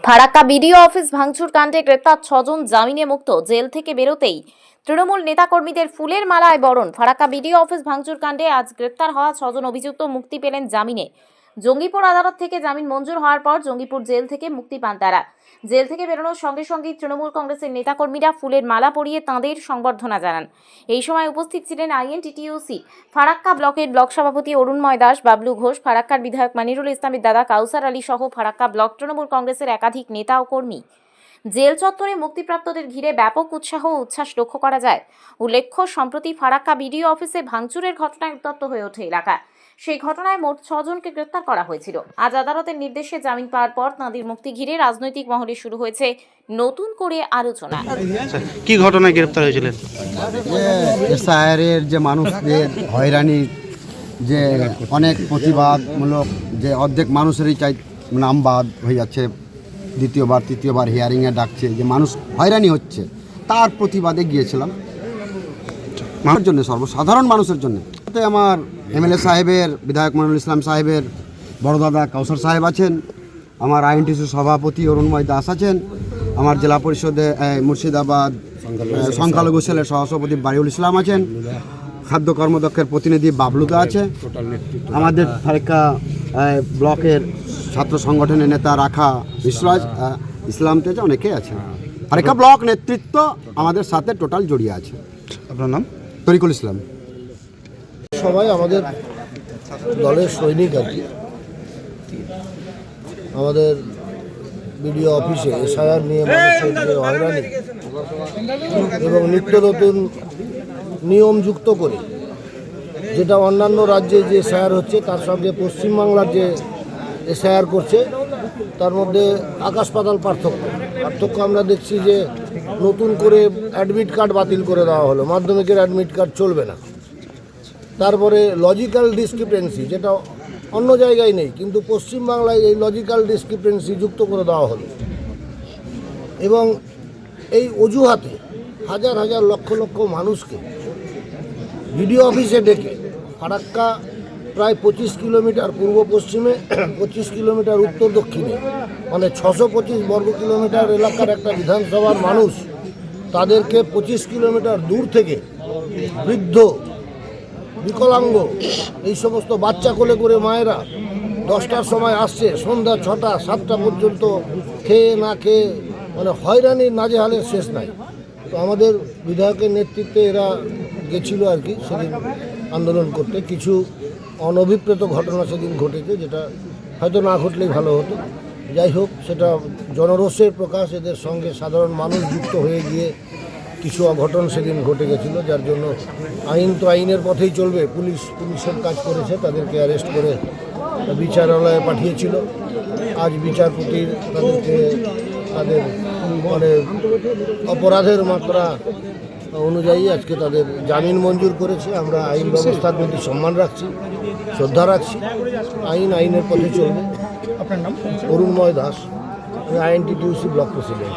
Farakka BDO office ভাঙচুর কাণ্ডে গ্রেপ্তার 6 জন জামিনে মুক্ত। জেল থেকে বেরোতেই তৃণমূল নেতাকর্মীদের ফুলের মালায় বরণ। ফারাক্কা বিডিও অফিস ভাঙচুর কাণ্ডে আজ গ্রেপ্তার হওয়া 6 জন অভিযুক্ত মুক্তি পেলেন জামিনে। জঙ্গিপুর আদালত থেকে জামিন মঞ্জুর হওয়ার পর জঙ্গিপুর জেল থেকে মুক্তি পান তারা। জেল থেকে বেরোনোর সঙ্গে সঙ্গে তৃণমূল কংগ্রেসের নেতাকর্মীরা ফুলের মালা পরিয়ে তাঁদের সংবর্ধনা জানান। এই সময় উপস্থিত ছিলেন আইএনটিটিইউসি ফারাক্কা ব্লকের ব্লক সভাপতি অরুণময় দাস, বাবলু ঘোষ, ফারাক্কার বিধায়ক মানিরুল ইসলামের দাদা কাউসার আলী সহ ফারাক্কা ব্লক তৃণমূল কংগ্রেসের একাধিক নেতা ও কর্মী। জেল চত্বরে মুক্তিপ্রাপ্তদের ঘিরে ব্যাপক উৎসাহ ও উচ্ছ্বাস লক্ষ্য করা যায়। উল্লেখ্য, সম্প্রতি ফারাক্কা বিডিও অফিসে ভাঙচুরের ঘটনায় উত্তপ্ত হয়ে ওঠে এলাকা। সেই ঘটনায় মোট 6 জনকে গ্রেপ্তার করা হয়েছিল। আজ আদালতের নির্দেশে জামিন পাওয়ার পর তাঁদের মুক্তি ঘিরে রাজনৈতিক মহলে শুরু হয়েছে নতুন করে আলোচনা। কি ঘটনায় গ্রেপ্তার হয়েছিলেন? এসআইআরের যে মানুষদের হয়রানি, যে অনেক প্রতিবাদমূলক, যে অর্ধেক মানুষেরই নাম বাদ হয়ে যাচ্ছে, দ্বিতীয়বার তৃতীয়বার হিয়ারিংয়ে ডাকছে, যে মানুষ হয়রানি হচ্ছে, তার প্রতিবাদে গিয়েছিলাম। মানুষের জন্য, সর্বসাধারণ মানুষের জন্য। তাতে আমার এমএলএ সাহেবের, বিধায়ক মানিরুল ইসলাম সাহেবের বড় দাদা কাউসার সাহেব আছেন, আমার আইএনটিসি সভাপতি অরুণময় দাস আছেন, আমার জেলা পরিষদে মুর্শিদাবাদ সংখ্যালঘু সেলের সহসভাপতি বারিউল ইসলাম আছেন, খাদ্য কর্মদক্ষের প্রতিনিধি বাবলুদা আছে, আমাদের ফারাক্কা ব্লকের ছাত্র সংগঠনের নেতা রাখা বিশ্বরাজ ইসলাম তেজ, অনেকেই আছে। ফারাক্কা ব্লক নেতৃত্ব আমাদের সাথে টোটাল জড়িয়ে আছে। আপনার নাম? তরিকুল ইসলাম। সবাই আমাদের দলের সৈনিক আর কি। আমাদের বিডিও অফিসে এসআইআর নিয়ে মানুষের যে হয়রানি এবং নিত্য নতুন নিয়ম যুক্ত করে, যেটা অন্যান্য রাজ্যে যে এসআইআর হচ্ছে তার সঙ্গে পশ্চিমবাংলার যে এসআইআর করছে তার মধ্যে আকাশ পাতাল পার্থক্য আমরা দেখছি। যে নতুন করে অ্যাডমিট কার্ড বাতিল করে দেওয়া হলো, মাধ্যমিকের অ্যাডমিট কার্ড চলবে না। তারপরে লজিক্যাল ডিসক্রিপেন্সি, যেটা অন্য জায়গায় নেই, কিন্তু পশ্চিমবাংলায় এই লজিক্যাল ডিসক্রিপেন্সি যুক্ত করে দেওয়া হলো। এবং এই অজুহাতে হাজার হাজার লক্ষ লক্ষ মানুষকে বিডিও অফিসে ডেকে ফারাক্কা প্রায় 25 কিলোমিটার পূর্ব পশ্চিমে, 25 কিলোমিটার উত্তর দক্ষিণে, মানে 625 বর্গ কিলোমিটার এলাকার একটা বিধানসভার মানুষ, তাদেরকে 25 কিলোমিটার দূর থেকে বৃদ্ধ, বিকলাঙ্গ, এই সমস্ত বাচ্চা কোলে করে মায়েরা 10টার সময় আসছে, সন্ধ্যা 6টা 7টা পর্যন্ত খেয়ে না খেয়ে, মানে হয়রানির নাজেহালের শেষ নাই। তো আমাদের বিধায়কের নেতৃত্বে এরা গেছিল আর কি সেদিন আন্দোলন করতে। কিছু অনভিপ্রেত ঘটনা সেদিন ঘটেছে, যেটা হয়তো না ঘটলেই ভালো হতো। যাই হোক, সেটা জনরোষের প্রকাশ, এদের সঙ্গে সাধারণ মানুষ যুক্ত হয়ে গিয়ে কিছু অঘটন সেদিন ঘটে গেছিলো, যার জন্য আইন তো আইনের পথেই চলবে। পুলিশের কাজ করেছে, তাদেরকে অ্যারেস্ট করে বিচারালয়ে পাঠিয়েছিল। আজ বিচারপতির তাদের মানে অপরাধের মাত্রা অনুযায়ী আজকে তাদের জামিন মঞ্জুর করেছে। আমরা আইন ব্যবস্থার প্রতি সম্মান রাখছি, শ্রদ্ধা রাখছি। আইনের পথে চলবে। আপনার নাম? অরুণময় দাস, আমি আইএনটিটিইউসি ব্লক প্রেসিডেন্ট।